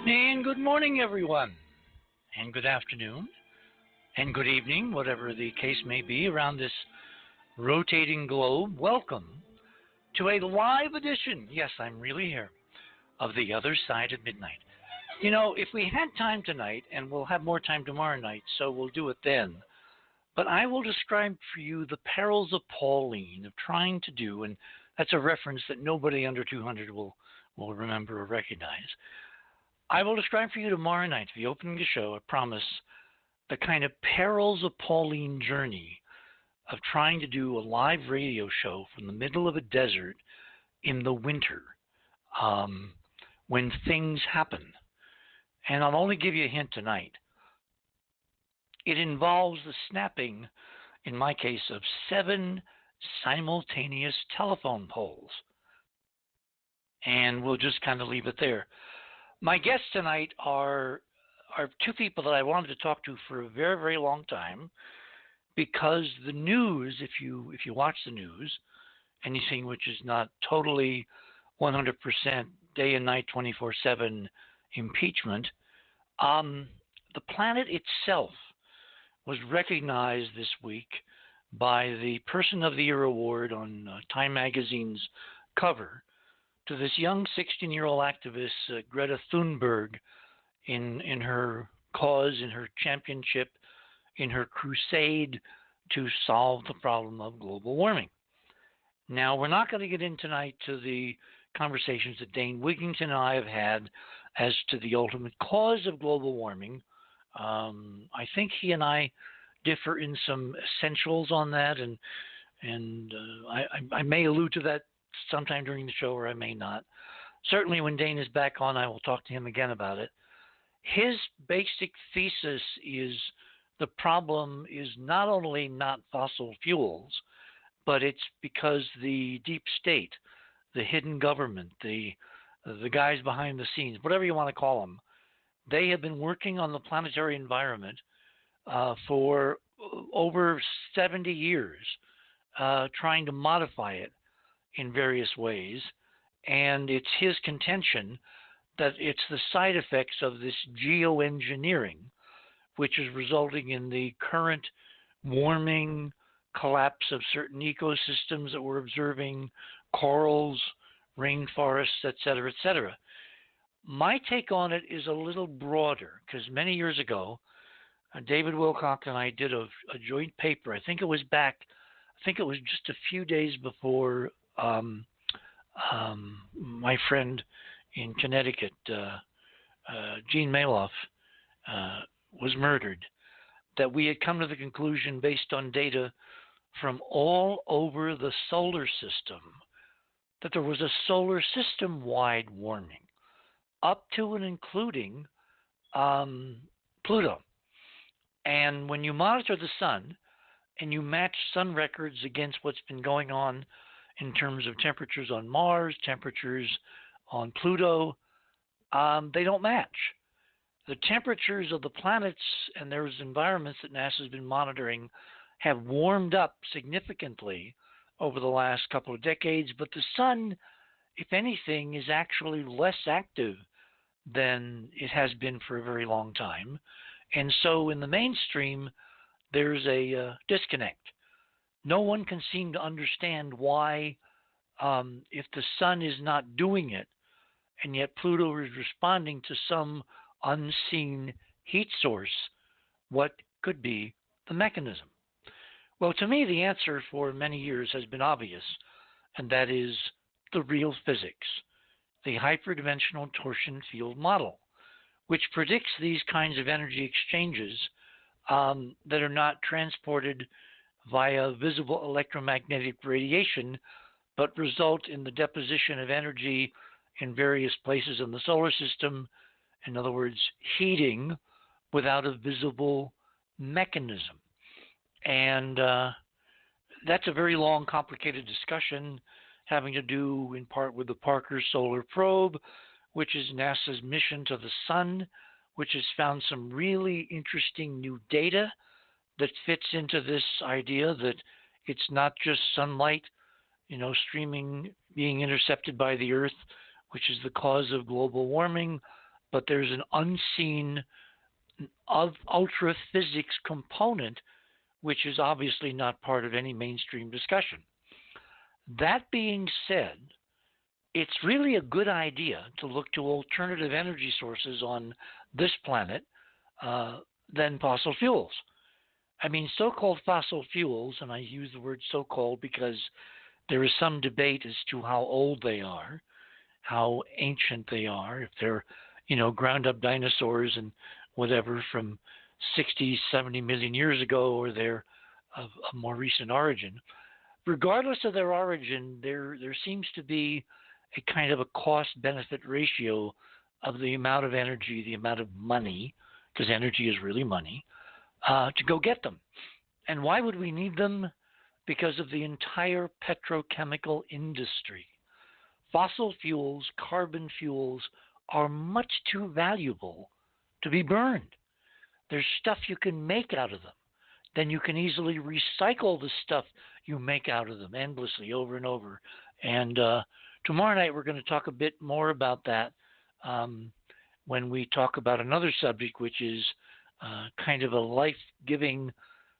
And good morning, everyone, and good afternoon, and good evening, whatever the case may be around this rotating globe. Welcome to a live edition, yes, I'm really here, of The Other Side of Midnight. You know, if we had time tonight, and we'll have more time tomorrow night, so we'll do it then, but I will describe for you the perils of Pauline, of trying to do, and that's a reference that nobody under 200 will remember or recognize. I will describe for you tomorrow night, the opening of the show, I promise, the kind of perils of Pauline journey of trying to do a live radio show from the middle of a desert in the winter when things happen. And I'll only give you a hint tonight. It involves the snapping, in my case, of 7 simultaneous telephone poles. And we'll just kind of leave it there. My guests tonight are two people that I wanted to talk to for a very, very long time, because the news, if you watch the news, anything which is not totally 100% day and night 24/7 impeachment, the planet itself was recognized this week by the Person of the Year award on Time magazine's cover to this young 16-year-old activist, Greta Thunberg, in her cause, in her championship, in her crusade to solve the problem of global warming. Now, we're not going to get in tonight to the conversations that Dane Wigington and I have had as to the ultimate cause of global warming. I think he and I differ in some essentials on that, and I may allude to that sometime during the show, or I may not. Certainly when Dane is back on, I will talk to him again about it. His basic thesis is the problem is not only not fossil fuels, but it's because the deep state, the hidden government, the guys behind the scenes, whatever you want to call them, they have been working on the planetary environment for over 70 years, trying to modify it in various ways, and it's his contention that it's the side effects of this geoengineering which is resulting in the current warming, collapse of certain ecosystems that we're observing, corals, rainforests, etc., etc. My take on it is a little broader, because many years ago, David Wilcock and I did a joint paper. I think it was just a few days before my friend in Connecticut, Jeane Manning, was murdered, that we had come to the conclusion, based on data from all over the solar system, that there was a solar system-wide warming, up to and including Pluto. And when you monitor the sun and you match sun records against what's been going on in terms of temperatures on Mars, temperatures on Pluto, they don't match. The temperatures of the planets and their environments that NASA's been monitoring have warmed up significantly over the last couple of decades, but the sun, if anything, is actually less active than it has been for a very long time. And so in the mainstream, there's a disconnect. No one can seem to understand why, if the sun is not doing it, and yet Pluto is responding to some unseen heat source, what could be the mechanism? Well, to me, the answer for many years has been obvious, and that is the real physics, the hyperdimensional torsion field model, which predicts these kinds of energy exchanges that are not transported via visible electromagnetic radiation, but result in the deposition of energy in various places in the solar system. In other words, heating without a visible mechanism. And that's a very long, complicated discussion having to do in part with the Parker Solar Probe, which is NASA's mission to the sun, which has found some really interesting new data that fits into this idea that it's not just sunlight, streaming, being intercepted by the Earth, which is the cause of global warming, but there's an unseen of ultra physics component, which is obviously not part of any mainstream discussion. That being said, it's really a good idea to look to alternative energy sources on this planet than fossil fuels. I mean, so-called fossil fuels, and I use the word so-called because there is some debate as to how old they are, how ancient they are, if they're, ground-up dinosaurs and whatever from 60, 70 million years ago, or they're of a more recent origin. Regardless of their origin, there seems to be a kind of a cost-benefit ratio of the amount of energy, the amount of money, because energy is really money, to go get them. And why would we need them? Because of the entire petrochemical industry. Fossil fuels, carbon fuels, are much too valuable to be burned. There's stuff you can make out of them. Then you can easily recycle the stuff you make out of them endlessly over and over. And tomorrow night we're going to talk a bit more about that when we talk about another subject, which is kind of a life-giving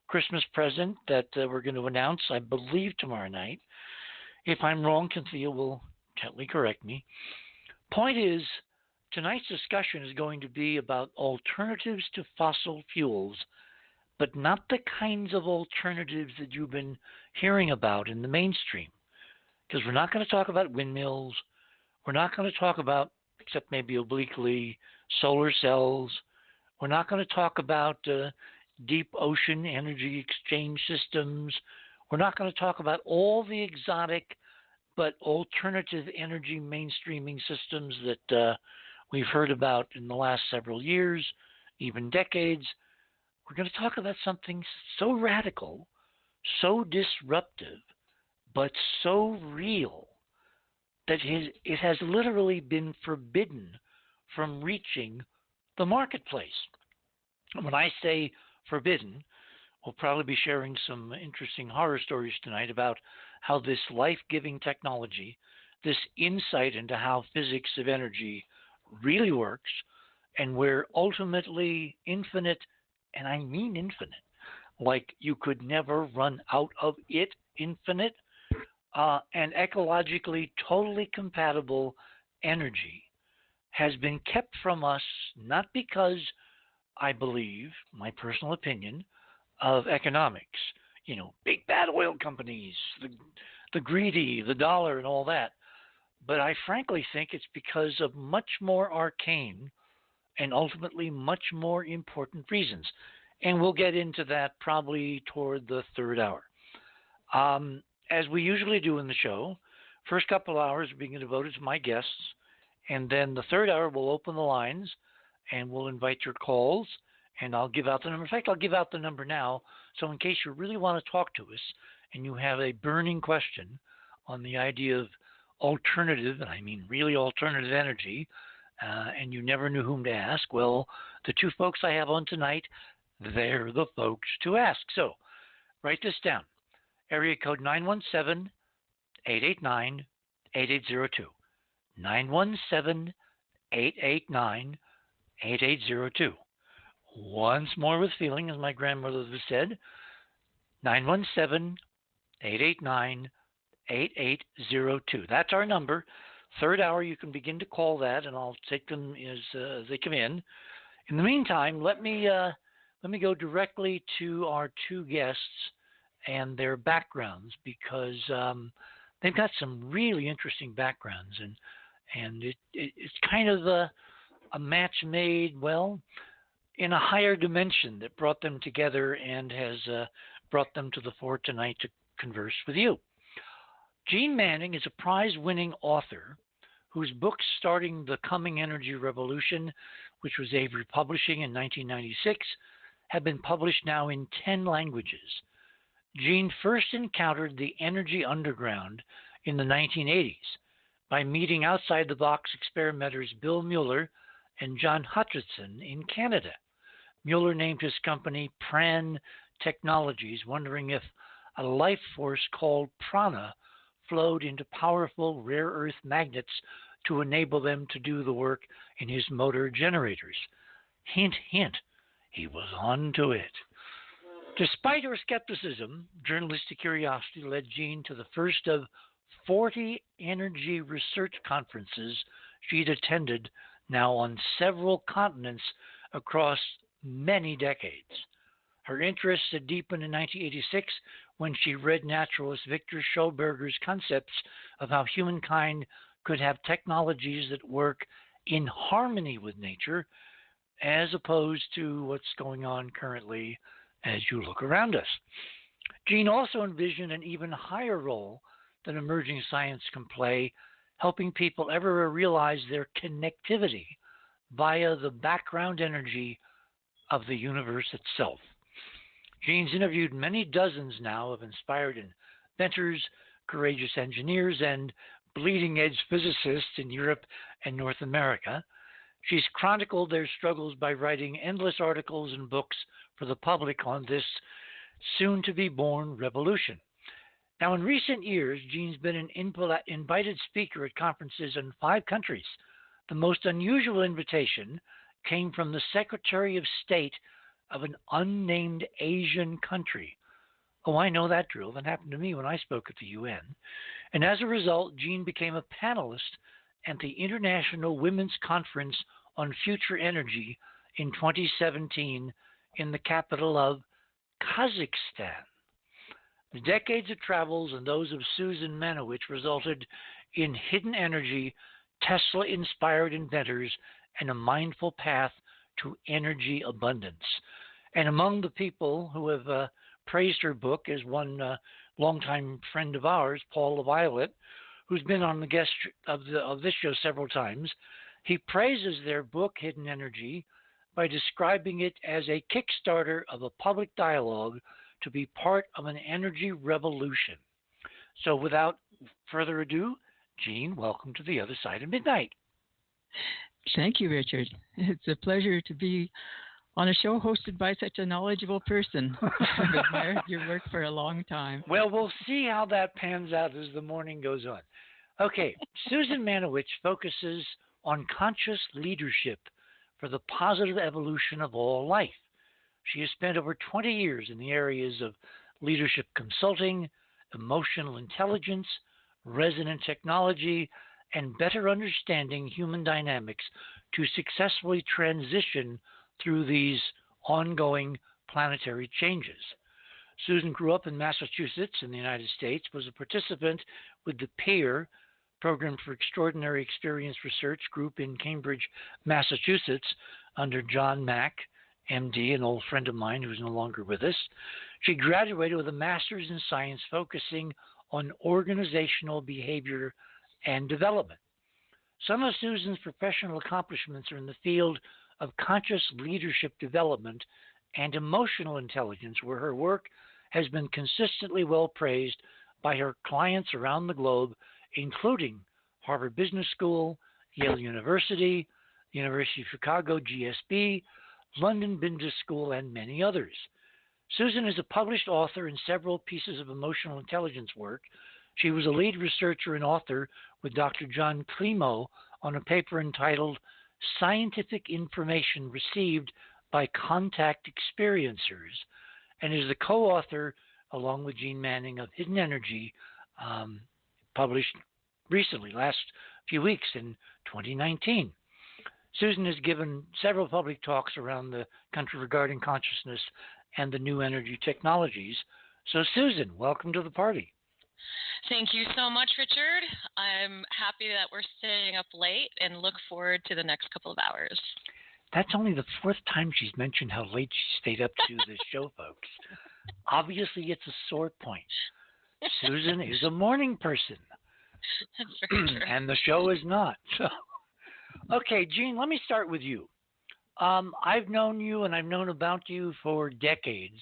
Christmas present that we're going to announce, I believe, tomorrow night. If I'm wrong, Cynthia will gently correct me. Point is, tonight's discussion is going to be about alternatives to fossil fuels, but not the kinds of alternatives that you've been hearing about in the mainstream. Because we're not going to talk about windmills. We're not going to talk about, except maybe obliquely, solar cells. We're not going to talk about deep ocean energy exchange systems. We're not going to talk about all the exotic but alternative energy mainstreaming systems that we've heard about in the last several years, even decades. We're going to talk about something so radical, so disruptive, but so real that it has literally been forbidden from reaching the marketplace. And when I say forbidden, we'll probably be sharing some interesting horror stories tonight about how this life-giving technology, this insight into how physics of energy really works, and where ultimately infinite, and I mean infinite, like you could never run out of it, infinite, and ecologically totally compatible energy has been kept from us, not because I believe, my personal opinion, of economics, big bad oil companies, the greedy, the dollar, and all that. But I frankly think it's because of much more arcane and ultimately much more important reasons. And we'll get into that probably toward the third hour. As we usually do in the show, first couple of hours are being devoted to my guests, and then the third hour we'll open the lines and we'll invite your calls, and I'll give out the number. In fact, I'll give out the number now, so in case you really want to talk to us and you have a burning question on the idea of alternative, and I mean really alternative energy, and you never knew whom to ask, well, the two folks I have on tonight, they're the folks to ask. So write this down. Area code 917-889-8802. 917-889-8802. Once more with feeling, as my grandmother said, 917-889-8802. That's our number. Third hour, you can begin to call that, and I'll take them as they come in. In the meantime, let me go directly to our two guests and their backgrounds, because they've got some really interesting backgrounds, and it's kind of a match made, well, in a higher dimension that brought them together and has brought them to the fore tonight to converse with you. Jeane Manning is a prize-winning author whose books starting the coming energy revolution, which was Avery Publishing in 1996, have been published now in 10 languages. Jeane first encountered the energy underground in the 1980s by meeting outside-the-box experimenters Bill Mueller and John Hutchinson in Canada. Mueller named his company Pran Technologies, wondering if a life force called prana flowed into powerful rare earth magnets to enable them to do the work in his motor generators. Hint, hint, he was on to it. Despite her skepticism, journalistic curiosity led Jeane to the first of 40 energy research conferences she'd attended now on several continents across many decades. Her interests had deepened in 1986 when she read naturalist Victor Schauberger's concepts of how humankind could have technologies that work in harmony with nature, as opposed to what's going on currently as you look around us. Jeane also envisioned an even higher role that emerging science can play, helping people ever realize their connectivity via the background energy of the universe itself. Jeane's interviewed many dozens now of inspired inventors, courageous engineers, and bleeding-edge physicists in Europe and North America. She's chronicled their struggles by writing endless articles and books for the public on this soon-to-be-born revolution. Now, in recent years, Jeane's been an invited speaker at conferences in 5 countries. The most unusual invitation came from the Secretary of State of an unnamed Asian country. Oh, I know that drill. That happened to me when I spoke at the UN. And as a result, Jeane became a panelist at the International Women's Conference on Future Energy in 2017 in the capital of Kazakhstan. The decades of travels and those of Susan Manewich resulted in hidden energy, Tesla-inspired inventors, and a mindful path to energy abundance. And among the people who have praised her book is one longtime friend of ours, Paul Violet, who's been on the guest of this show several times. He praises their book, Hidden Energy, by describing it as a Kickstarter of a public dialogue to be part of an energy revolution. So without further ado, Jeane, welcome to the other side of midnight. Thank you, Richard. It's a pleasure to be on a show hosted by such a knowledgeable person. I've admired your work for a long time. Well, we'll see how that pans out as the morning goes on. Okay, Susan Manewich focuses on conscious leadership for the positive evolution of all life. She has spent over 20 years in the areas of leadership consulting, emotional intelligence, resonant technology, and better understanding human dynamics to successfully transition through these ongoing planetary changes. Susan grew up in Massachusetts in the United States, was a participant with the PEER, Program for Extraordinary Experience Research Group in Cambridge, Massachusetts, under John Mack, MD, an old friend of mine who's no longer with us. She graduated with a master's in science focusing on organizational behavior and development. Some of Susan's professional accomplishments are in the field of conscious leadership development and emotional intelligence, where her work has been consistently well praised by her clients around the globe, including Harvard Business School, Yale University, University of Chicago, GSB, London Business School, and many others. Susan is a published author in several pieces of emotional intelligence work. She was a lead researcher and author with Dr. John Climo on a paper entitled Scientific Information Received by Contact Experiencers, and is the co-author, along with Jeane Manning, of Hidden Energy, published recently, last few weeks in 2019. Susan has given several public talks around the country regarding consciousness and the new energy technologies. So, Susan, welcome to the party. Thank you so much, Richard. I'm happy that we're staying up late and look forward to the next couple of hours. That's only the 4th time she's mentioned how late she stayed up to this show, folks. Obviously, it's a sore point. Susan is a morning person. That's very true. And the show is not. So, okay, Jeane, let me start with you. I've known you and I've known about you for decades,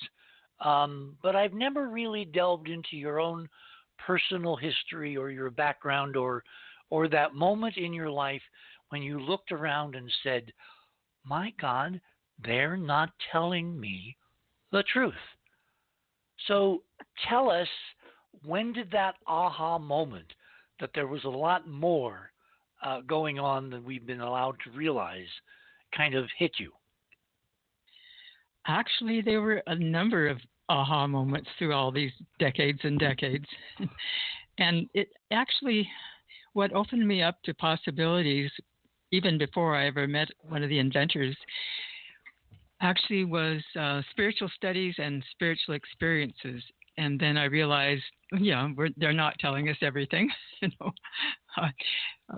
but I've never really delved into your own personal history or your background or that moment in your life when you looked around and said, my God, they're not telling me the truth. So tell us, when did that aha moment that there was a lot more going on that we've been allowed to realize kind of hit you? Actually, there were a number of aha moments through all these decades and decades. And it actually, what opened me up to possibilities, even before I ever met one of the inventors, actually was spiritual studies and spiritual experiences. And then I realized, they're not telling us everything,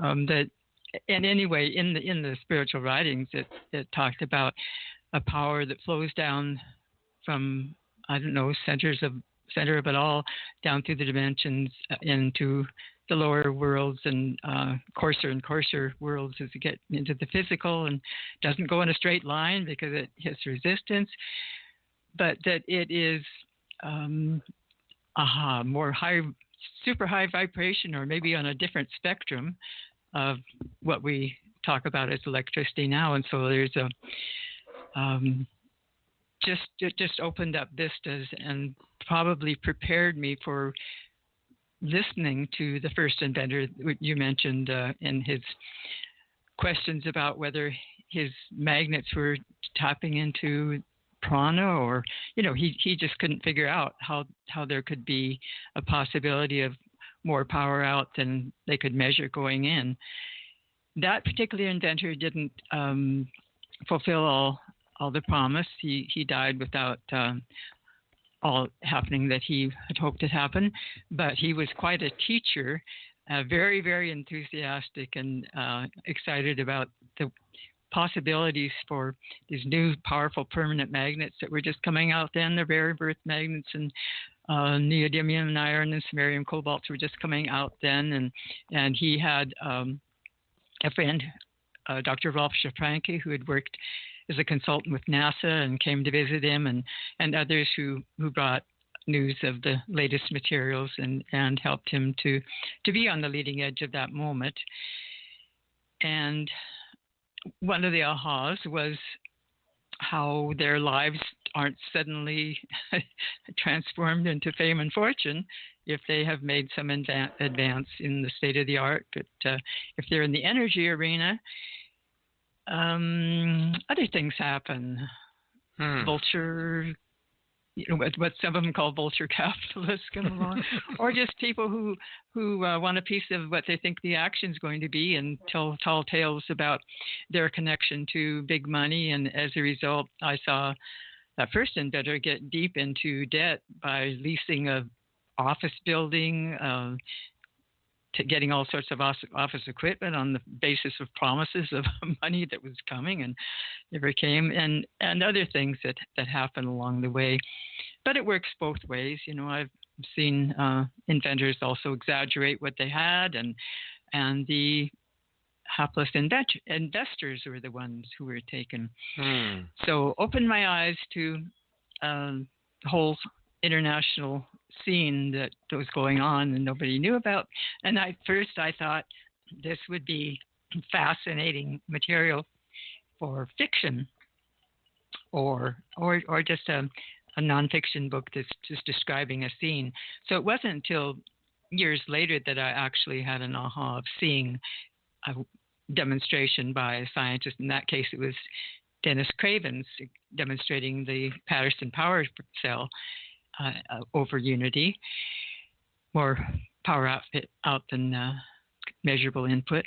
that. And anyway, in the spiritual writings, it talked about a power that flows down from, center of it all, down through the dimensions into the lower worlds and coarser and coarser worlds as you get into the physical, and doesn't go in a straight line because it hits resistance, but that it is more super high vibration, or maybe on a different spectrum of what we talk about as electricity now. And so there's it just opened up vistas and probably prepared me for listening to the first inventor you mentioned in his questions about whether his magnets were tapping into prana, or he just couldn't figure out how there could be a possibility of more power out than they could measure going in. That particular inventor didn't fulfill all the promise. He died without all happening that he had hoped to happen, but he was quite a teacher, very, very enthusiastic and excited about the possibilities for these new powerful permanent magnets that were just coming out then. The rare earth magnets and neodymium and iron and samarium cobalts were just coming out then. And he had a friend, Dr. Rolf Schafranke, who had worked as a consultant with NASA and came to visit him, and others who brought news of the latest materials and helped him to be on the leading edge of that moment. And one of the ahas was how their lives aren't suddenly transformed into fame and fortune if they have made some advance in the state of the art. But if they're in the energy arena, other things happen. Vulture, what some of them call vulture capitalists come along, or just people who want a piece of what they think the action's going to be and tell tall tales about their connection to big money. And as a result, I saw that first inventor get deep into debt by leasing a office building, to getting all sorts of office equipment on the basis of promises of money that was coming and never came, and other things that happen along the way. But it works both ways. I've seen inventors also exaggerate what they had, and the hapless investors were the ones who were taken. So opened my eyes to the whole international scene that was going on and nobody knew about. And I thought this would be fascinating material for fiction, or just a nonfiction book that's just describing a scene. So it wasn't until years later that I actually had an aha of seeing a demonstration by a scientist. In that case, it was Dennis Craven's demonstrating the Patterson power cell over unity, more power out than measurable input.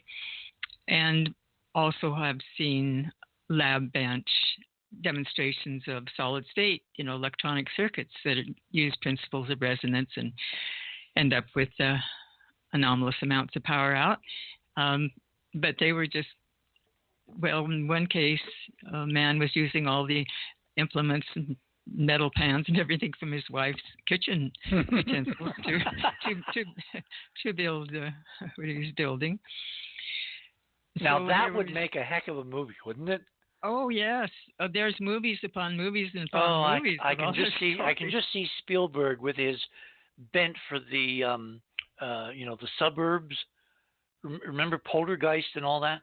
And also have seen lab bench demonstrations of solid state, electronic circuits that use principles of resonance and end up with anomalous amounts of power out. But they were just, in one case, a man was using all the implements and metal pans and everything from his wife's kitchen utensils to build what he was building. Now so that would make a heck of a movie, wouldn't it? Oh yes, there's movies upon movies and upon movies. I can just see Spielberg with his bent for the the suburbs. Remember Poltergeist and all that?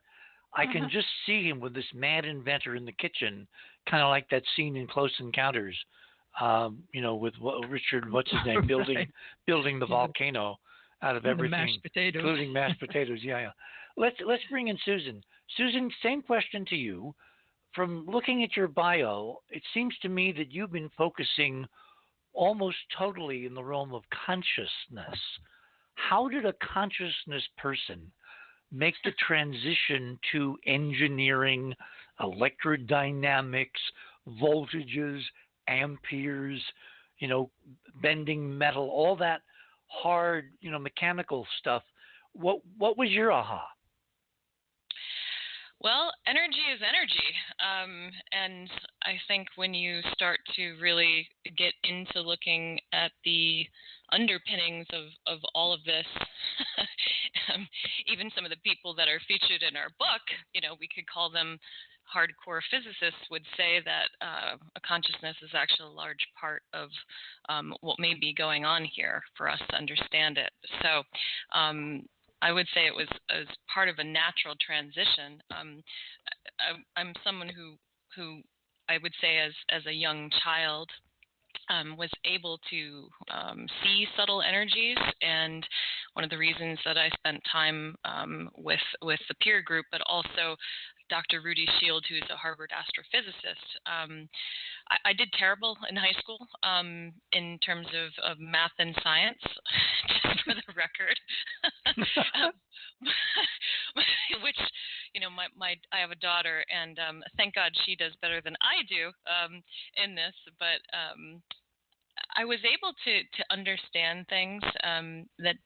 I can just see him with this mad inventor in the kitchen, kind of like that scene in Close Encounters, with Richard, what's his name, building the volcano, out of And the everything, mashed potatoes. including mashed potatoes. Yeah. Let's bring in Susan. Susan, same question to you. From looking at your bio, it seems to me that you've been focusing almost totally in the realm of consciousness. How did a consciousness person make the transition to engineering, electrodynamics, voltages, amperes, bending metal, all that hard, mechanical stuff? What was your aha? Well, energy is energy. And I think when you start to really get into looking at the underpinnings of all of this, even some of the people that are featured in our book, we could call them hardcore physicists, would say that a consciousness is actually a large part of what may be going on here for us to understand it. So I would say it was as part of a natural transition. I'm someone who I would say as a young child was able to see subtle energies, and one of the reasons that I spent time with the peer group, but also Dr. Rudy Shield, who's a Harvard astrophysicist. I did terrible in high school in terms of math and science, just for the record. Which, I have a daughter, and thank God she does better than I do in this. But I was able to understand things that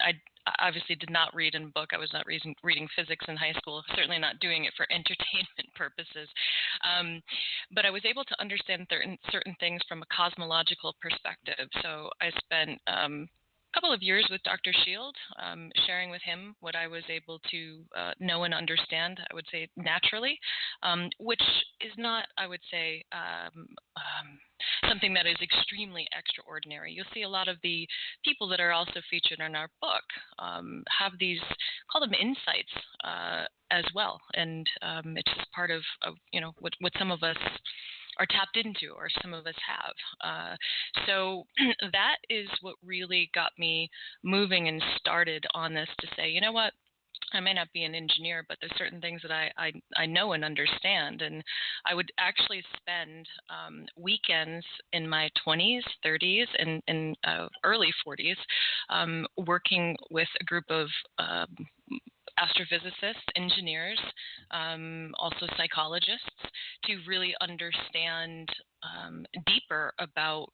I obviously did not read in a book. I was not reading physics in high school, certainly not doing it for entertainment purposes. But I was able to understand certain things from a cosmological perspective. So I spent couple of years with Dr. Shield, sharing with him what I was able to know and understand, I would say naturally, which is not, I would say, something that is extremely extraordinary. You'll see a lot of the people that are also featured in our book have these, call them insights as well. And it's just part of what some of us are tapped into, or some of us have. So that is what really got me moving and started on this, to say, you know what, I may not be an engineer, but there's certain things that I know and understand. And I would actually spend weekends in my 20s, 30s, and early 40s working with a group of astrophysicists, engineers, also psychologists, to really understand deeper about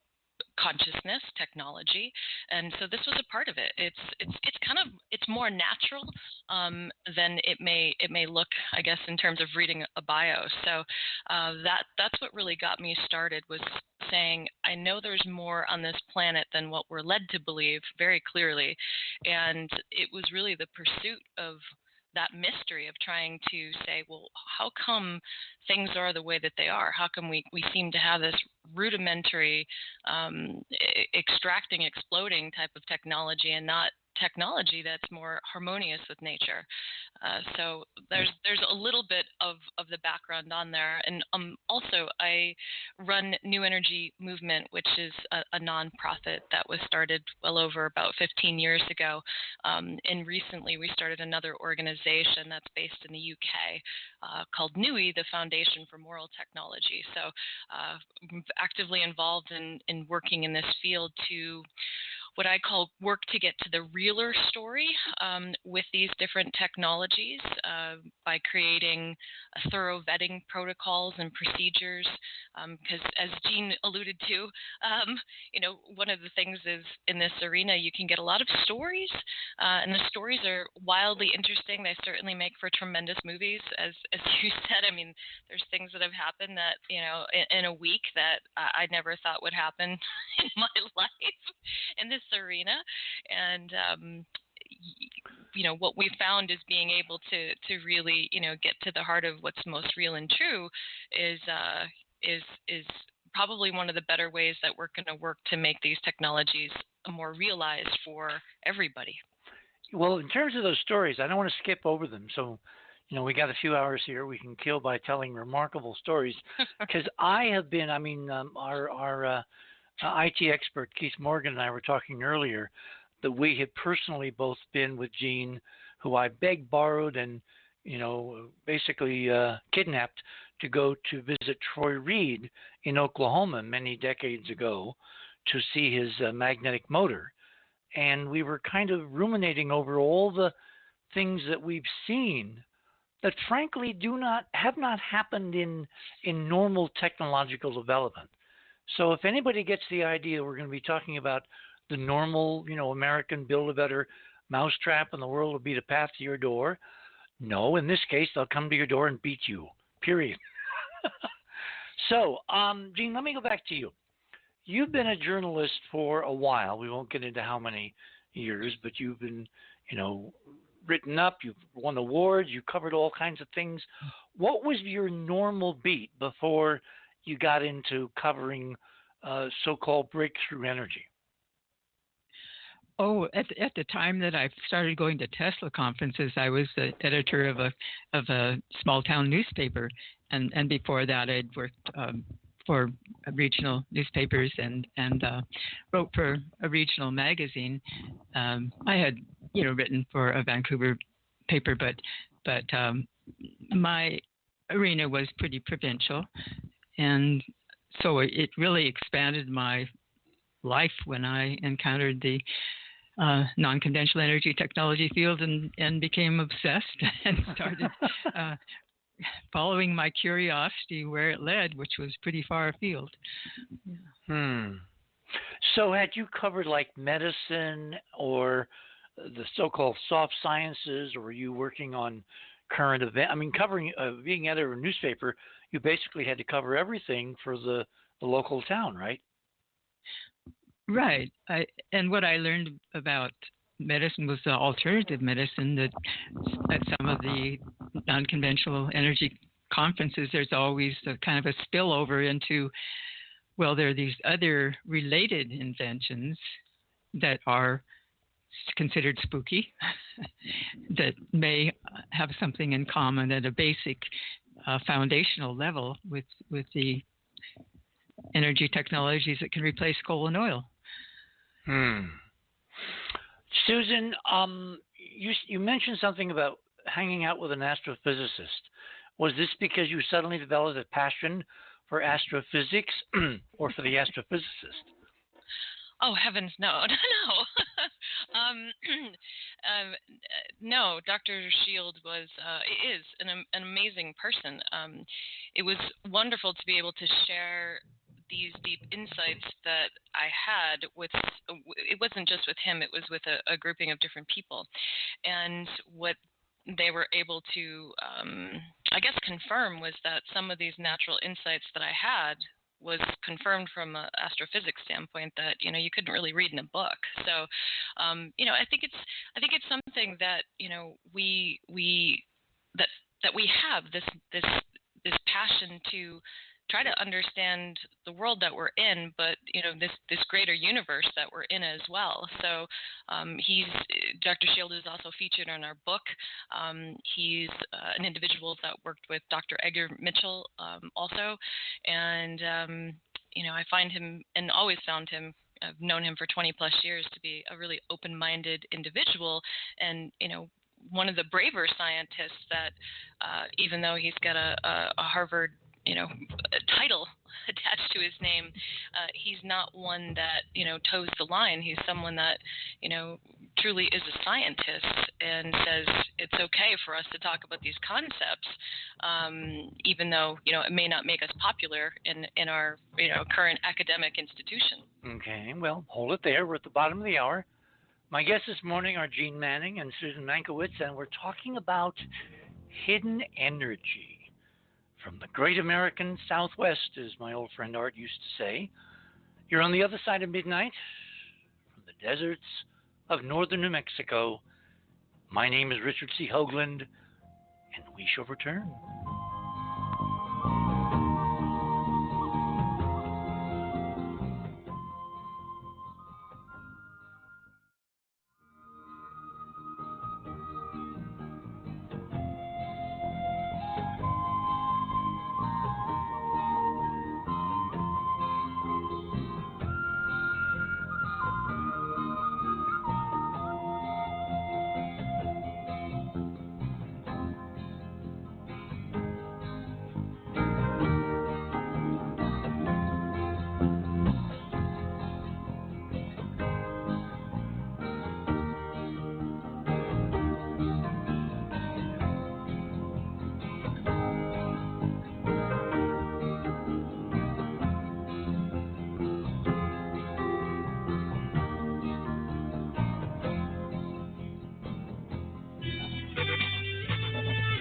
consciousness, technology. And so this was a part of it. It's more natural than it may look, I guess, in terms of reading a bio. So that's what really got me started, was saying, I know there's more on this planet than what we're led to believe, very clearly. And it was really the pursuit of that mystery of trying to say, well, how come things are the way that they are? How come we seem to have this rudimentary extracting, exploding type of technology, and not technology that's more harmonious with nature? So there's a little bit of the background on there. And also I run New Energy Movement, which is a nonprofit that was started well over about 15 years ago. And recently we started another organization that's based in the UK called NUI, the Foundation for Moral Technology. So I'm actively involved in working in this field to what I call work to get to the realer story with these different technologies by creating a thorough vetting protocols and procedures. Because as Jeane alluded to, one of the things is, in this arena, you can get a lot of stories, and the stories are wildly interesting. They certainly make for tremendous movies, as you said. I mean, there's things that have happened that, in a week that I never thought would happen in my life in this arena. And what we found is being able to really get to the heart of what's most real and true is probably one of the better ways that we're going to work to make these technologies more realized for everybody. Well, in terms of those stories, I don't want to skip over them. So, we got a few hours here we can kill by telling remarkable stories, because I have been, our IT expert, Keith Morgan, and I were talking earlier. that we had personally both been with Jeane, who I begged, borrowed, and basically kidnapped to go to visit Troy Reed in Oklahoma many decades ago to see his magnetic motor. And we were kind of ruminating over all the things that we've seen that frankly have not happened in normal technological development. So if anybody gets the idea we're going to be talking about the normal, American build-a-better mousetrap and the world will be the path to your door, no, in this case, they'll come to your door and beat you, period. So, Jeane, let me go back to you. You've been a journalist for a while. We won't get into how many years, but you've been, written up, you've won awards, you covered all kinds of things. What was your normal beat before you got into covering so-called breakthrough energy? Oh, at the time that I started going to Tesla conferences, I was the editor of a small town newspaper, and before that, I'd worked for regional newspapers and wrote for a regional magazine. I had written for a Vancouver paper, but my arena was pretty provincial, and so it really expanded my life when I encountered the non-conventional energy technology field and became obsessed and started following my curiosity where it led, which was pretty far afield. So had you covered like medicine or the so-called soft sciences, or were you working on current event? I mean, covering being editor of a newspaper, you basically had to cover everything for the local town, right? Right. And what I learned about medicine was the alternative medicine, that at some of the non-conventional energy conferences, there's always a kind of a spillover into, well, there are these other related inventions that are considered spooky that may have something in common at a basic foundational level with the energy technologies that can replace coal and oil. Susan, you mentioned something about hanging out with an astrophysicist. Was this because you suddenly developed a passion for astrophysics or for the astrophysicist? Oh, heavens, no. No, Dr. Shield is an amazing person. It was wonderful to be able to share these deep insights that I had with, it wasn't just with him, it was with a grouping of different people. And what they were able to, I guess, confirm was that some of these natural insights that I had was confirmed from an astrophysics standpoint that you couldn't really read in a book. So, I think it's something that we have this passion to try to understand the world that we're in, but this greater universe that we're in as well. So Dr. Shield is also featured in our book. He's an individual that worked with Dr. Edgar Mitchell also, and I find him and always found him. I've known him for 20 plus years to be a really open-minded individual, and one of the braver scientists that, even though he's got a Harvard title attached to his name, he's not one that toes the line. He's someone that truly is a scientist and says it's okay for us to talk about these concepts, even though it may not make us popular in our current academic institution. Okay, well, hold it there. We're at the bottom of the hour. My guests this morning are Jeane Manning and Susan Mankiewicz, and we're talking about hidden energy from the great American Southwest, as my old friend Art used to say. You're on the other side of midnight, from the deserts of northern New Mexico. My name is Richard C. Hoagland, and we shall return.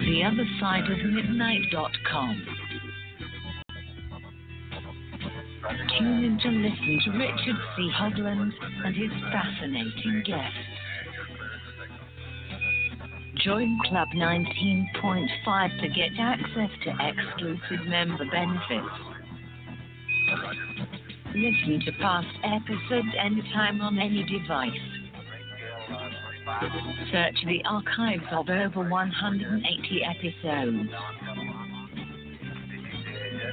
theothersideofmidnight.com. Tune in to listen to Richard C. Hoagland and his fascinating guests. Join Club 19.5 to get access to exclusive member benefits. Listen to past episodes anytime on any device. Search the archives of over 180 episodes.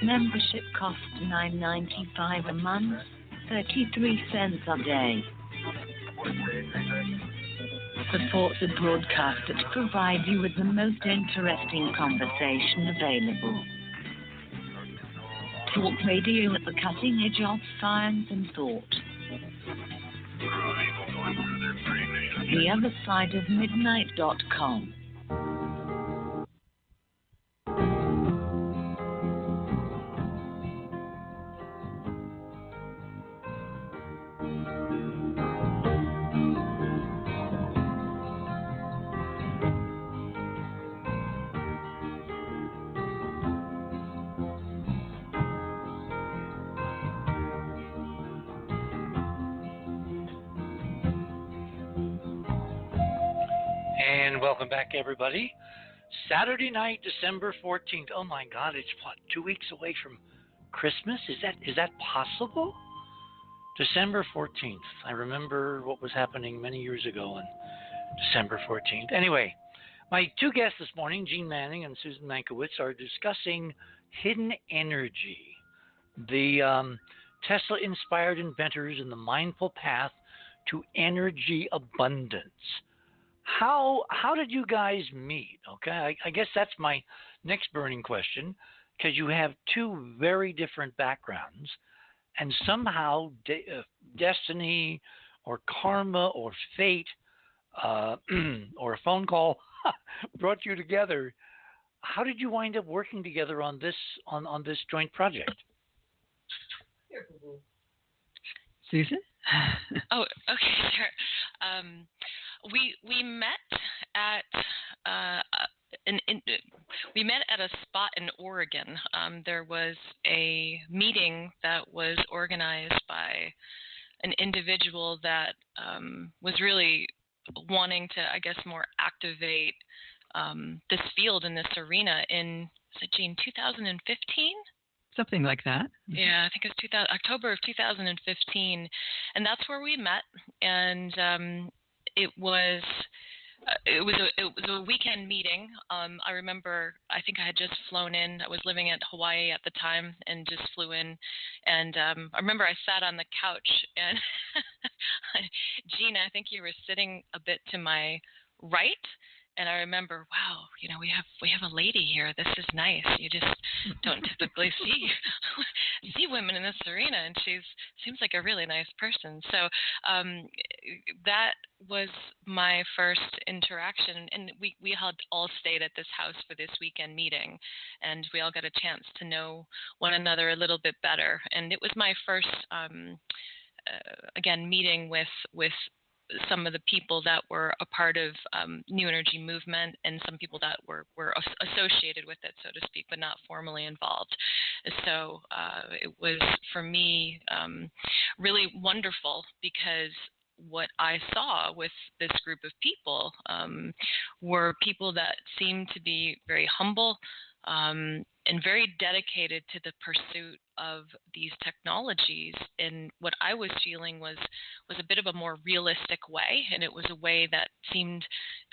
Membership costs $9.95 a month, 33 cents a day. Support the broadcasters to provide you with the most interesting conversation available. Talk radio at the cutting edge of science and thought. theothersideofmidnight.com. And welcome back, everybody. Saturday night, December 14th. Oh my God, it's what, 2 weeks away from Christmas? Is that possible? December 14th. I remember what was happening many years ago on December 14th. Anyway, my two guests this morning, Jeane Manning and Susan Mankiewicz, are discussing hidden energy, the Tesla-inspired inventors and the mindful path to energy abundance. How did you guys meet? Okay, I guess that's my next burning question, because you have two very different backgrounds, and somehow destiny or karma or fate or a phone call brought you together. How did you wind up working together on this joint project? Susan? Oh, okay, sure. We met at we met at a spot in Oregon. There was a meeting that was organized by an individual that was really wanting to, I guess, more activate this field in this arena in, was it, Jeane, 2015? Something like that. Yeah, I think it was October of 2015, and that's where we met. And it was a weekend meeting. I remember, I think I had just flown in. I was living at Hawaii at the time and just flew in. And I remember I sat on the couch, and Jeane, I think you were sitting a bit to my right. And I remember, wow, we have a lady here. This is nice. You just don't typically see women in this arena, and she seems like a really nice person. So that was my first interaction, and we had all stayed at this house for this weekend meeting, and we all got a chance to know one another a little bit better. And it was my first, again, meeting with some of the people that were a part of New Energy movement, and some people that were associated with it, so to speak, but not formally involved. So it was, for me, really wonderful, because what I saw with this group of people were people that seemed to be very humble and very dedicated to the pursuit of these technologies in what I was feeling was a bit of a more realistic way, and it was a way that seemed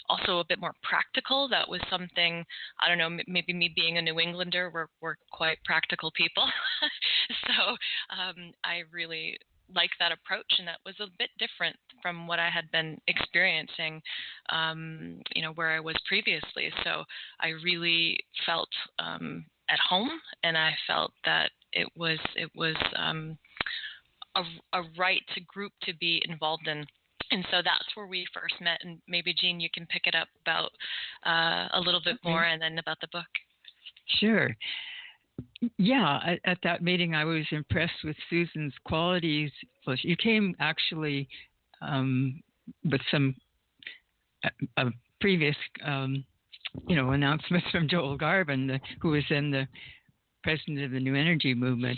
also a bit more practical. That was something, I don't know, maybe me being a New Englander, we're quite practical people. So I really like that approach, and that was a bit different from what I had been experiencing, where I was previously. So I really felt at home, and I felt that it was a right to group to be involved in. And so that's where we first met. And maybe, Jeane, you can pick it up about a little bit more, and then about the book. Sure. Yeah, at that meeting, I was impressed with Susan's qualities. Well, you came actually with some previous announcements from Joel Garvin, who was then the president of the New Energy Movement,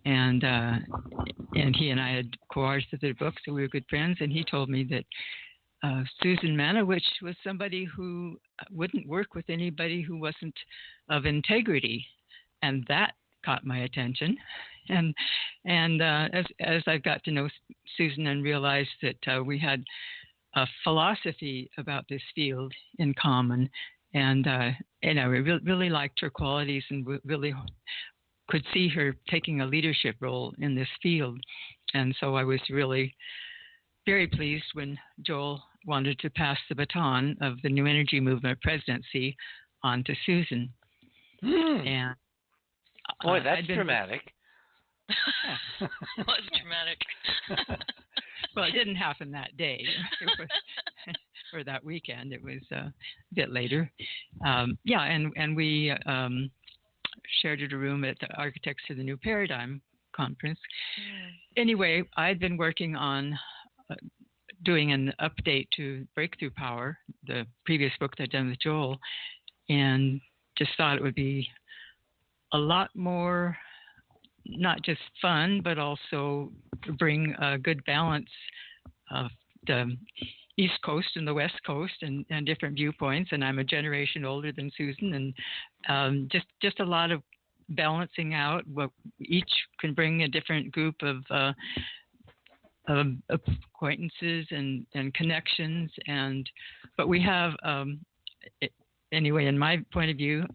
and he and I had co-authored the book, so we were good friends. And he told me that Susan Manewich was somebody who wouldn't work with anybody who wasn't of integrity, and that caught my attention. And as I got to know Susan and realized that we had a philosophy about this field in common, and I really liked her qualities and really could see her taking a leadership role in this field. And so I was really very pleased when Joel wanted to pass the baton of the New Energy Movement presidency on to Susan. And boy, that's dramatic. It was dramatic. Well, it didn't happen that day. It was, or that weekend. It was a bit later. And we shared a room at the Architects of the New Paradigm conference. Anyway, I'd been working on doing an update to Breakthrough Power, the previous book that I'd done with Joel, and just thought it would be a lot more, not just fun, but also bring a good balance of the East Coast and the West Coast and different viewpoints. And I'm a generation older than Susan, and just a lot of balancing out what each can bring a different group of acquaintances and connections. But we have, anyway, in my point of view,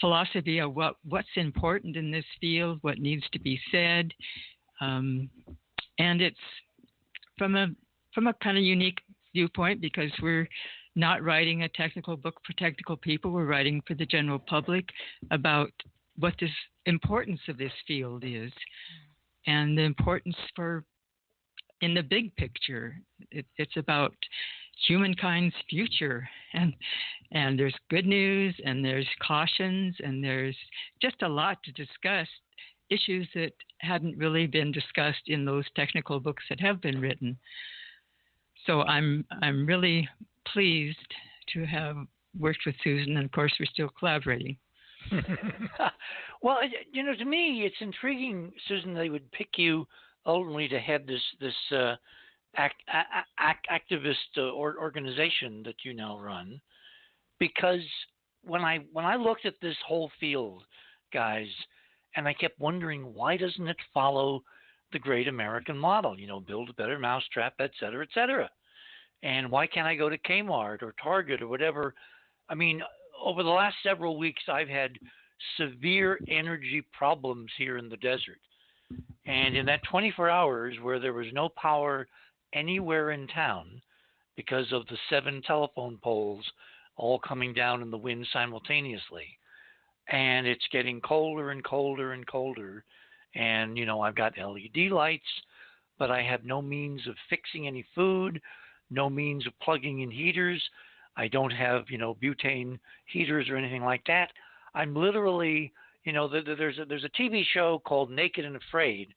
philosophy of what's important in this field, what needs to be said, and it's from a kind of unique viewpoint, because we're not writing a technical book for technical people. We're writing for the general public about what the importance of this field is, and the importance in the big picture. It's about humankind's future, and there's good news, and there's cautions, and there's just a lot to discuss, issues that hadn't really been discussed in those technical books that have been written. So I'm really pleased to have worked with Susan, and of course we're still collaborating. Well, to me it's intriguing, Susan, they would pick you ultimately to head this activist organization that you now run, because when I looked at this whole field, guys, and I kept wondering, why doesn't it follow the great American model? Build a better mousetrap, et cetera, et cetera. And why can't I go to Kmart or Target or whatever? I mean, over the last several weeks, I've had severe energy problems here in the desert. And in that 24 hours where there was no power anywhere in town because of the 7 telephone poles all coming down in the wind simultaneously, and it's getting colder and colder and colder, and I've got LED lights, but I have no means of fixing any food, no means of plugging in heaters. I don't have butane heaters or anything like that. I'm literally, there's a TV show called Naked and Afraid.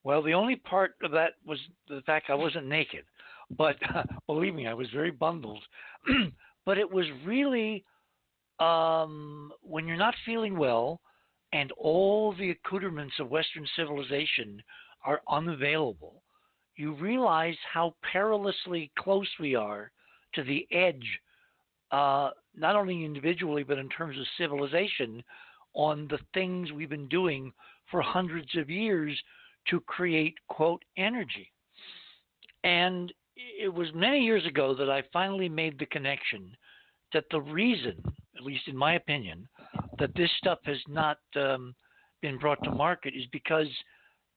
Well, the only part of that was the fact I wasn't naked, but believe me, I was very bundled. But it was really, when you're not feeling well and all the accoutrements of Western civilization are unavailable, you realize how perilously close we are to the edge, not only individually, but in terms of civilization, on the things we've been doing for hundreds of years to create, quote, energy. And it was many years ago that I finally made the connection that the reason, at least in my opinion, that this stuff has not been brought to market is because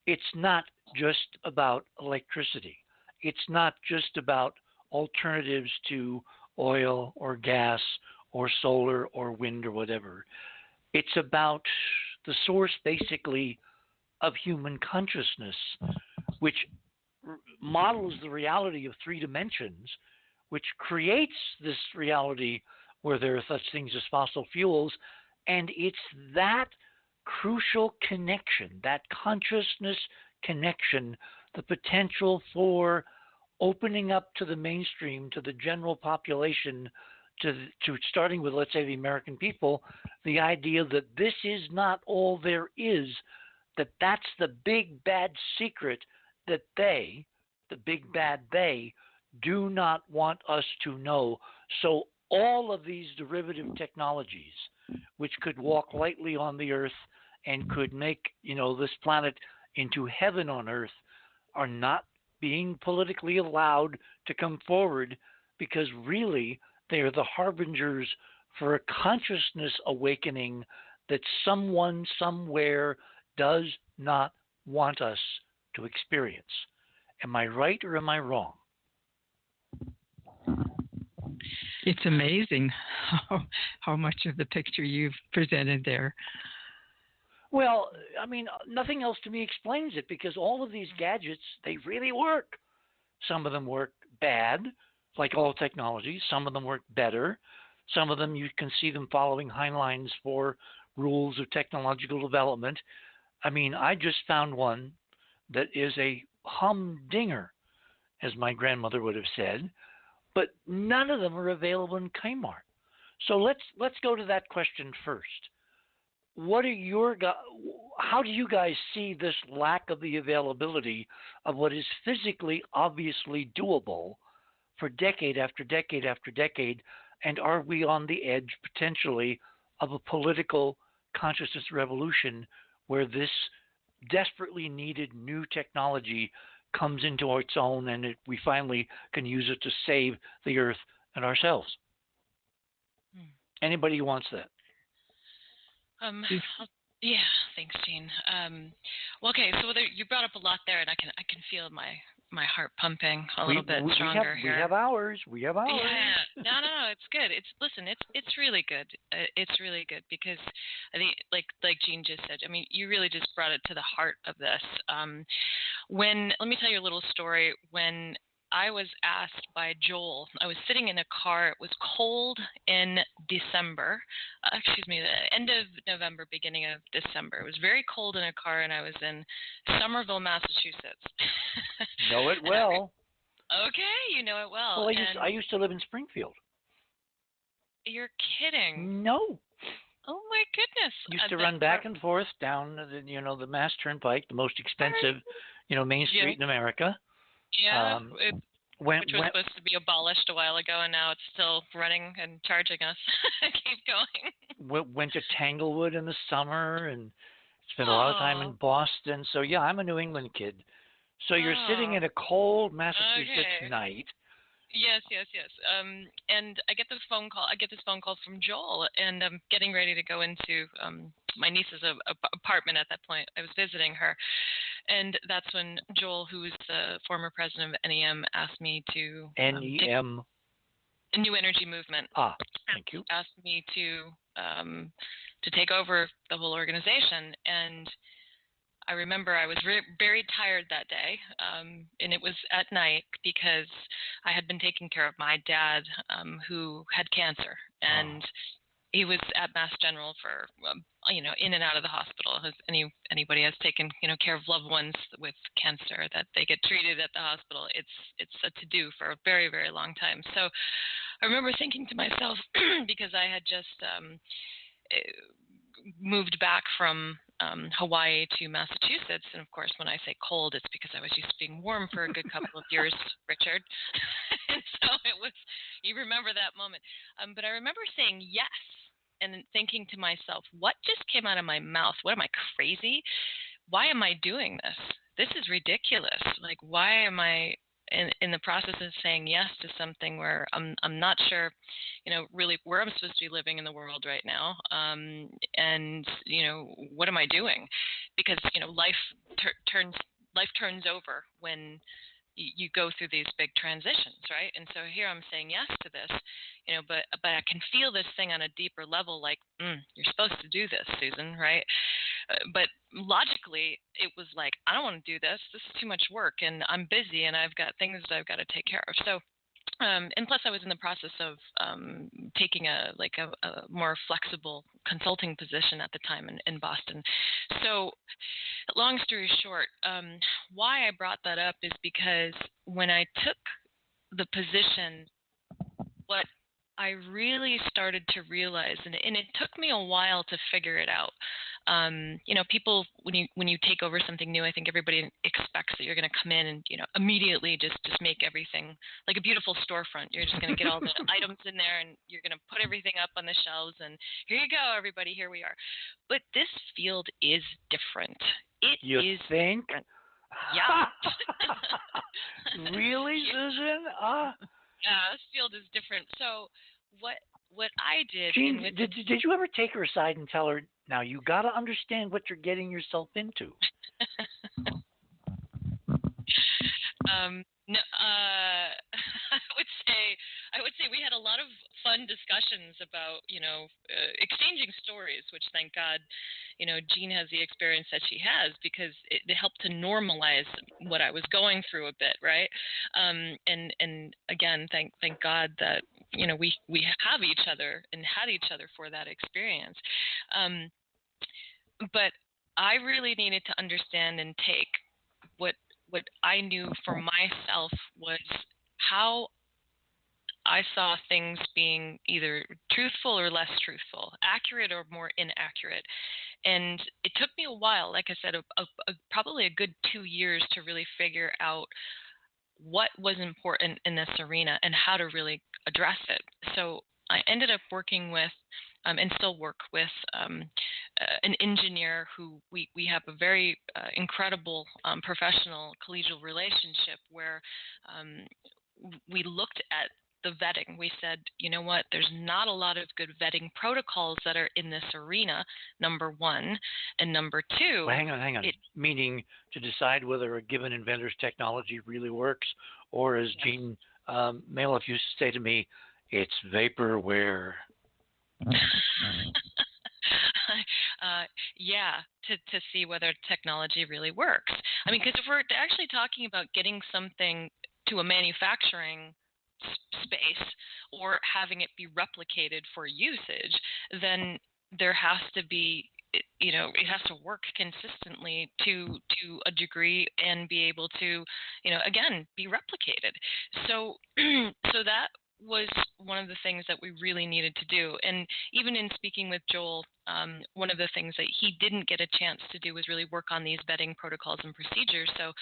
it's not just about electricity. It's not just about alternatives to oil or gas or solar or wind or whatever. It's about the source, basically, of human consciousness, which models the reality of 3 dimensions, which creates this reality where there are such things as fossil fuels. And it's that crucial connection, that consciousness connection, the potential for opening up to the mainstream, to the general population, to starting with, let's say, the American people, the idea that this is not all there is, that's the big bad secret that they, the big bad they, do not want us to know. So all of these derivative technologies, which could walk lightly on the earth and could make, this planet into heaven on earth, are not being politically allowed to come forward, because really they are the harbingers for a consciousness awakening that someone somewhere does not want us to experience. Am I right or am I wrong? It's amazing how much of the picture you've presented there. Well, I mean, nothing else to me explains it, because all of these gadgets, they really work. Some of them work bad, like all technology. Some of them work better. Some of them, you can see them following Heinlein's 4 rules of technological development. I mean, I just found one that is a humdinger, as my grandmother would have said, but none of them are available in Kmart. So let's go to that question first. What are how do you guys see this lack of the availability of what is physically obviously doable for decade after decade after decade? And are we on the edge potentially of a political consciousness revolution where this desperately needed new technology comes into its own, and we finally can use it to save the earth and ourselves? Anybody who wants that? Yeah, thanks, Jeane. Well, okay, so you brought up a lot there, and I can feel my heart pumping a little bit stronger here. We have hours. Yeah, no, it's good. It's really good. It's really good, because I think, like Jeane just said, I mean, you really just brought it to the heart of this. Let me tell you a little story. When I was asked by Joel, I was sitting in a car. It was cold in December. The end of November, beginning of December. It was very cold in a car, and I was in Somerville, Massachusetts. Know it well. Okay, you know it well. Well, I used to live in Springfield. You're kidding. No. Oh my goodness. Used to run back and forth down the Mass Turnpike, the most expensive, main street in America. Yeah, which was supposed to be abolished a while ago, and now it's still running and charging us. Keep going. Went to Tanglewood in the summer, and spent a lot of time in Boston. So yeah, I'm a New England kid. So you're sitting in a cold Massachusetts night. Yes. And I get this phone call. From Joel, and I'm getting ready to go into my niece's apartment at that point. I was visiting her, and that's when Joel, who is the former president of NEM, asked me to NEM, New Energy Movement. Thank you. Asked me to take over the whole organization, and I remember I was very tired that day, and it was at night, because I had been taking care of my dad, who had cancer, and he was at Mass General for, in and out of the hospital. As anybody has taken, care of loved ones with cancer, that they get treated at the hospital, it's a to-do for a very, very long time. So I remember thinking to myself, because I had just moved back from Hawaii to Massachusetts, and of course, when I say cold, it's because I was used to being warm for a good couple of years, Richard. And so it was. You remember that moment, but I remember saying yes, and thinking to myself, "What just came out of my mouth? What am I, crazy? Why am I doing this? This is ridiculous. Like, why am I in the process of saying yes to something where I'm not sure, really where I'm supposed to be living in the world right now, and what am I doing? Because life turns over when you go through these big transitions, right? And so here I'm saying yes to this, but I can feel this thing on a deeper level, like, you're supposed to do this, Susan, right? But logically, it was like, I don't want to do this. This is too much work, and I'm busy, and I've got things that I've got to take care of. So, and plus, I was in the process of taking a more flexible consulting position at the time in Boston. So, long story short, why I brought that up is because when I took the position, what I really started to realize, and it took me a while to figure it out. People, when you take over something new, I think everybody expects that you're going to come in and immediately just make everything like a beautiful storefront. You're just going to get all the items in there, and you're going to put everything up on the shelves, and here you go, everybody, here we are. But this field is different. You think? Different. Yeah. Really, Susan? This field is different. So what I did, Jeane, did you ever take her aside and tell her, now you got to understand what you're getting yourself into? No, I would say we had a lot of fun discussions about, exchanging stories, which thank God, Jeane has the experience that she has, because it helped to normalize what I was going through a bit, right? And again, thank God that we have each other and had each other for that experience. But I really needed to understand and take what I knew for myself was how I saw things being either truthful or less truthful, accurate or more inaccurate. And it took me a while, like I said, probably a good 2 years to really figure out what was important in this arena and how to really address it. So I ended up working with and still work with an engineer who we have a very incredible professional collegial relationship where we looked at the vetting. We said, you know what, there's not a lot of good vetting protocols that are in this arena, number one. And number two... Well, hang on. Meaning to decide whether a given inventor's technology really works, or as Jeane Maliff used to say to me, it's vaporware. To see whether technology really works. I mean, because if we're actually talking about getting something to a manufacturing space or having it be replicated for usage, then there has to be, it has to work consistently to a degree and be able to, again, be replicated. So that was one of the things that we really needed to do. And even in speaking with Joel, one of the things that he didn't get a chance to do was really work on these vetting protocols and procedures. So,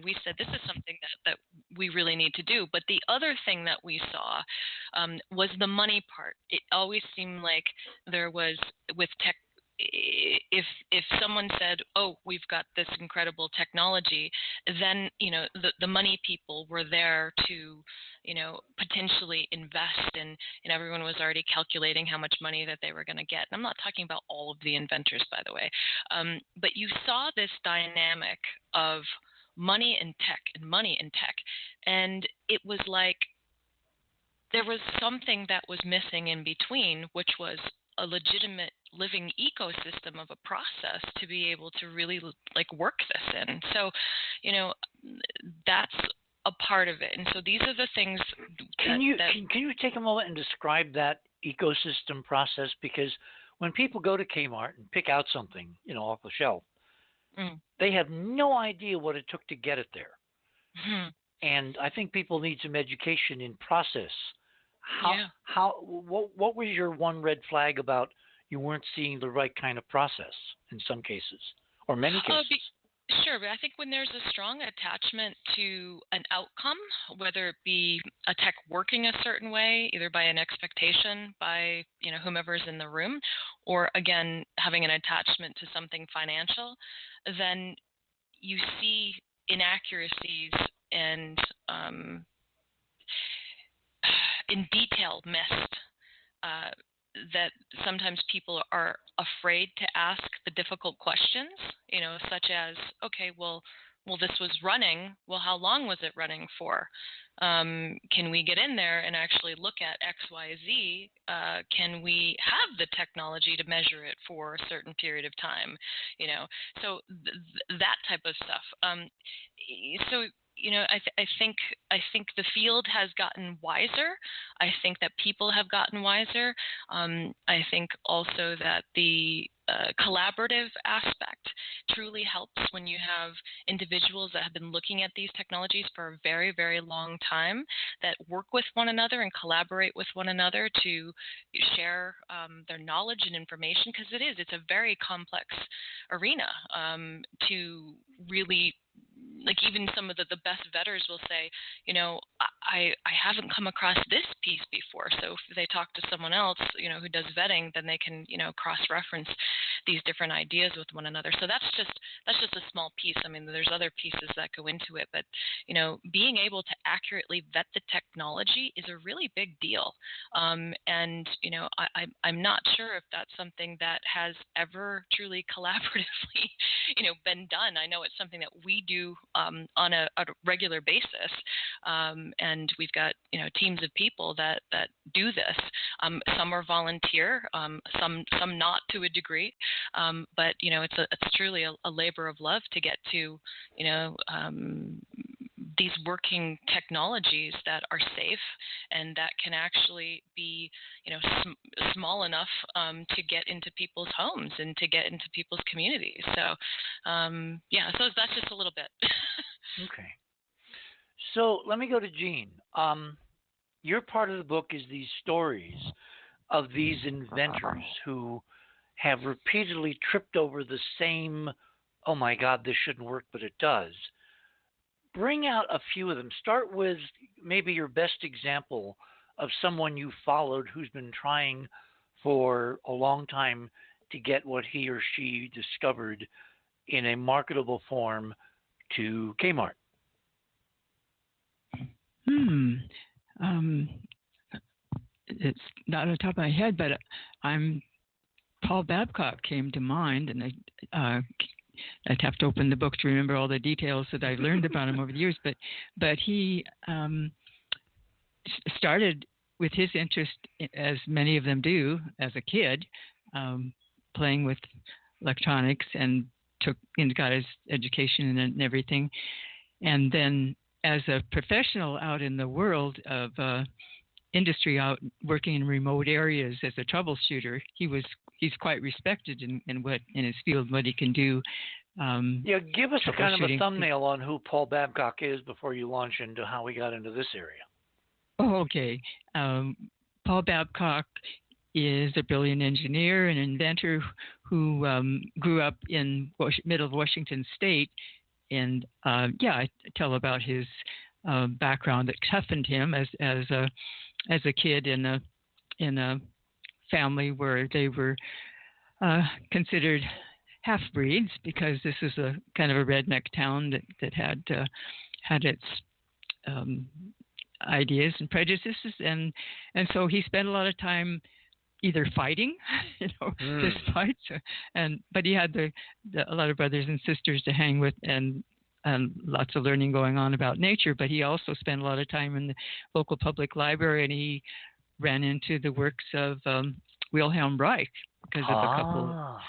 we said this is something that we really need to do. But the other thing that we saw was the money part. It always seemed like there was, with tech, if someone said, oh, we've got this incredible technology, then the money people were there to potentially invest, and everyone was already calculating how much money that they were going to get. And I'm not talking about all of the inventors, by the way, but you saw this dynamic of money and tech, and it was like there was something that was missing in between, which was a legitimate living ecosystem of a process to be able to really work this in. So, that's a part of it. And so these are the things. Can you take a moment and describe that ecosystem process? Because when people go to Kmart and pick out something, off the shelf, they have no idea what it took to get it there. Mm-hmm. And I think people need some education in process. What was your one red flag about you weren't seeing the right kind of process in some cases, or many cases? Sure, but I think when there's a strong attachment to an outcome, whether it be a tech working a certain way, either by an expectation by whomever's in the room, or again having an attachment to something financial, then you see inaccuracies and in detail missed. That sometimes people are afraid to ask the difficult questions, such as, okay, well, this was running. Well, how long was it running for? Can we get in there and actually look at X, Y, Z? Can we have the technology to measure it for a certain period of time? So that type of stuff. So I think the field has gotten wiser. I think that people have gotten wiser. I think also that the collaborative aspect truly helps when you have individuals that have been looking at these technologies for a very, very long time, that work with one another and collaborate with one another to share their knowledge and information, because it's a very complex arena to really, like, even some of the best vetters will say, I haven't come across this piece before. So if they talk to someone else, who does vetting, then they can, cross-reference these different ideas with one another. So that's just a small piece. I mean, there's other pieces that go into it, but, being able to accurately vet the technology is a really big deal. And, I'm not sure if that's something that has ever truly collaboratively, been done. I know it's something that we do on a regular basis, and we've got teams of people that do this. Some are volunteer, some not to a degree, but it's truly a labor of love to get to these working technologies that are safe and that can actually be small enough to get into people's homes and to get into people's communities. So so that's just a little bit. Okay. So let me go to Jeane. Your part of the book is these stories of these inventors who have repeatedly tripped over the same, oh my God, this shouldn't work, but it does. Bring out a few of them. Start with maybe your best example of someone you followed who's been trying for a long time to get what he or she discovered in a marketable form to Kmart. It's not on the top of my head, but Paul Babcock came to mind, and I'd have to open the book to remember all the details that I've learned about him over the years. But he started with his interest, as many of them do, as a kid, playing with electronics, and got his education and everything. And then as a professional out in the world of industry, out working in remote areas as a troubleshooter, he's quite respected in his field, what he can do. Give us a kind of a thumbnail on who Paul Babcock is before you launch into how we got into this area. Oh, okay. Paul Babcock is a brilliant engineer and inventor who grew up in middle of Washington State. And I tell about his background that toughened him as a kid in a family where they were considered half-breeds, because this is a kind of a redneck town that had its ideas and prejudices, and so he spent a lot of time either fighting, fist fights, but he had a lot of brothers and sisters to hang with, and lots of learning going on about nature. But he also spent a lot of time in the local public library, and he ran into the works of Wilhelm Reich because of a couple of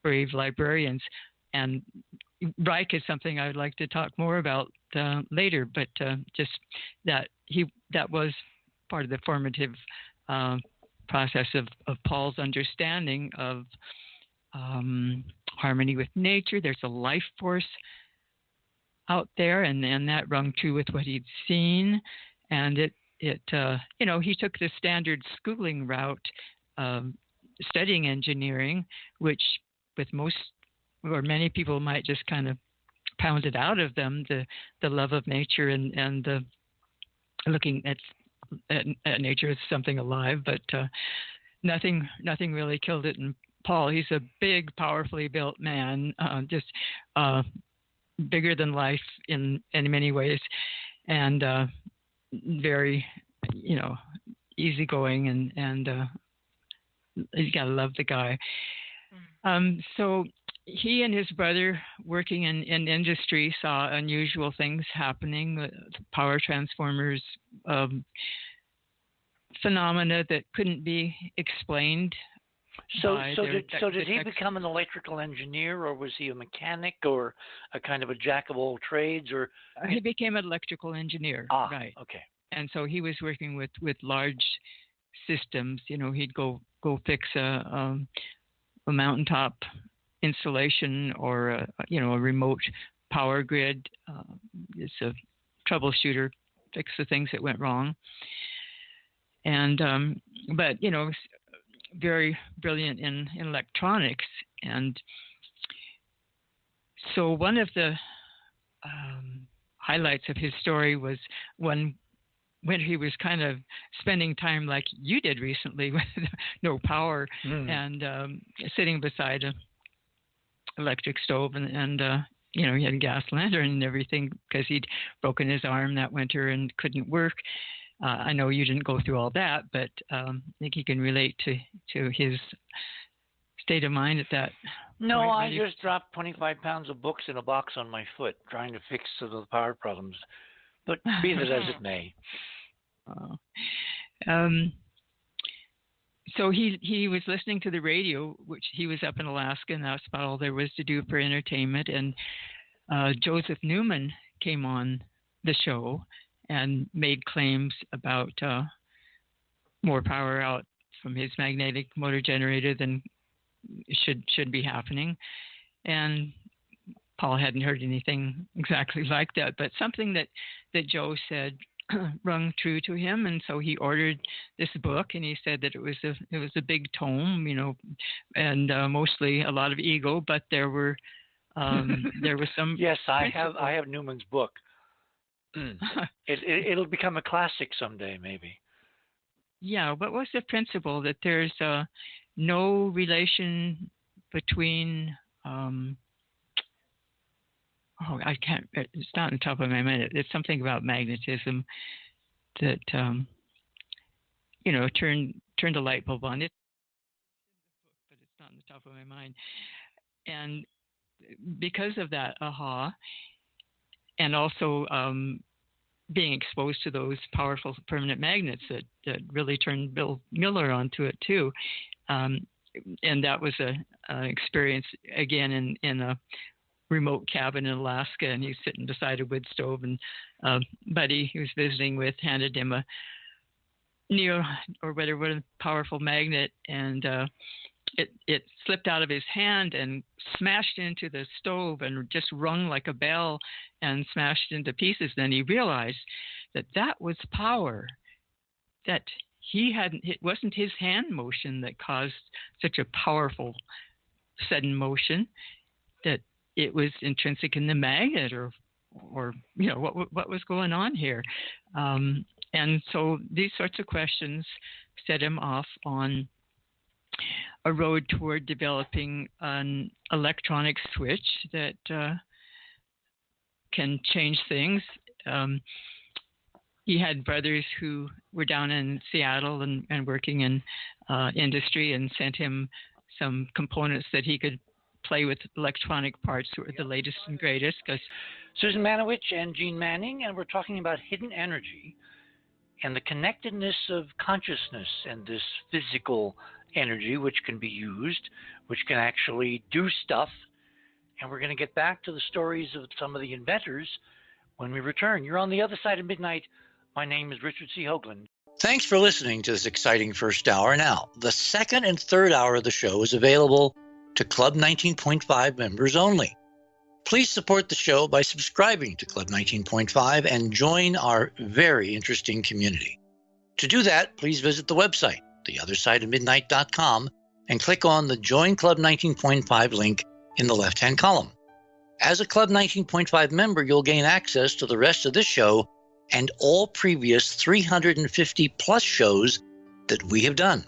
brave librarians. And Reich is something I would like to talk more about later, but just that was part of the formative process of Paul's understanding of harmony with nature. There's a life force out there, and that rung true with what he'd seen. And he took the standard schooling route of studying engineering, which with most or many people might just kind of pound it out of them, the love of nature and the looking at nature as something alive, but nothing really killed it. And Paul, he's a big, powerfully built man, just bigger than life in many ways, and very, easygoing, and you gotta love the guy. So he and his brother, working in industry, saw unusual things happening, power transformers, phenomena that couldn't be explained So did he become an electrical engineer, or was he a mechanic, or a kind of a jack of all trades, or? He became an electrical engineer. Right. Okay. And so he was working with large systems. He'd go fix a mountaintop installation or a remote power grid. It's a troubleshooter, fix the things that went wrong. And but very brilliant in electronics. And so one of the highlights of his story was when he was kind of spending time like you did recently with no power and sitting beside a electric stove and he had a gas lantern and everything because he'd broken his arm that winter and couldn't work. I know you didn't go through all that, but I think he can relate to his state of mind at that. No, I just dropped 25 pounds of books in a box on my foot trying to fix the power problems. But be that as it may. So he was listening to the radio, which he was up in Alaska, and that's about all there was to do for entertainment. And Joseph Newman came on the show and made claims about more power out from his magnetic motor generator than should be happening. And Paul hadn't heard anything exactly like that, but something that Joe said rung true to him, and so he ordered this book, and he said that it was a big tome, and mostly a lot of ego, but there were some. Yes, I have Newman's book. It'll become a classic someday, maybe. Yeah, what was the principle that there's no relation between? I can't. It's not on top of my mind. It's something about magnetism that turned a light bulb on it. But it's not on the top of my mind. And because of that, and also being exposed to those powerful permanent magnets that really turned Bill Miller onto it too. And that was an experience again in a remote cabin in Alaska, and he's sitting beside a wood stove, and buddy he was visiting with handed him a neo or whatever a powerful magnet, and it slipped out of his hand and smashed into the stove and just rung like a bell and smashed into pieces. Then he realized that was power, that it wasn't his hand motion that caused such a powerful sudden motion, that it was intrinsic in the magnet, or what was going on here. And so these sorts of questions set him off on a road toward developing an electronic switch that can change things. He had brothers who were down in Seattle and working in industry, and sent him some components that he could play with electronic parts that were the latest and greatest. Susan Manewich and Jeane Manning, and we're talking about hidden energy and the connectedness of consciousness and this physical energy, which can be used, which can actually do stuff. And we're going to get back to the stories of some of the inventors when we return. You're on the other side of midnight. My name is Richard C. Hoagland. Thanks for listening to this exciting first hour. Now, the second and third hour of the show is available to Club 19.5 members only. Please support the show by subscribing to Club 19.5 and join our very interesting community. To do that, please visit the website, theothersideofmidnight.com, and click on the Join Club 19.5 link in the left-hand column. As a Club 19.5 member, you'll gain access to the rest of this show and all previous 350-plus shows that we have done.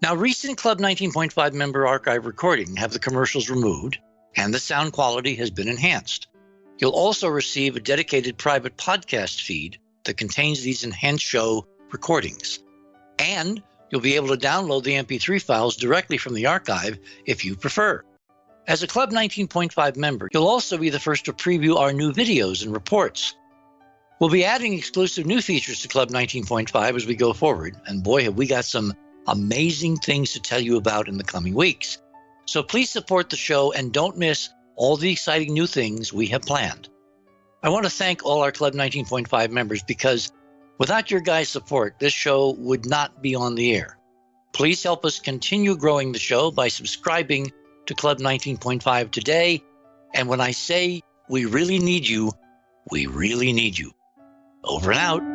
Now, recent Club 19.5 member archive recordings have the commercials removed, and the sound quality has been enhanced. You'll also receive a dedicated private podcast feed that contains these enhanced show recordings. And you'll be able to download the MP3 files directly from the archive if you prefer. As a Club 19.5 member, you'll also be the first to preview our new videos and reports. We'll be adding exclusive new features to Club 19.5 as we go forward, and boy, have we got some amazing things to tell you about in the coming weeks. So please support the show and don't miss all the exciting new things we have planned. I want to thank all our Club 19.5 members because without your guys' support, this show would not be on the air. Please help us continue growing the show by subscribing to Club 19.5 today. And when I say we really need you, we really need you. Over and out.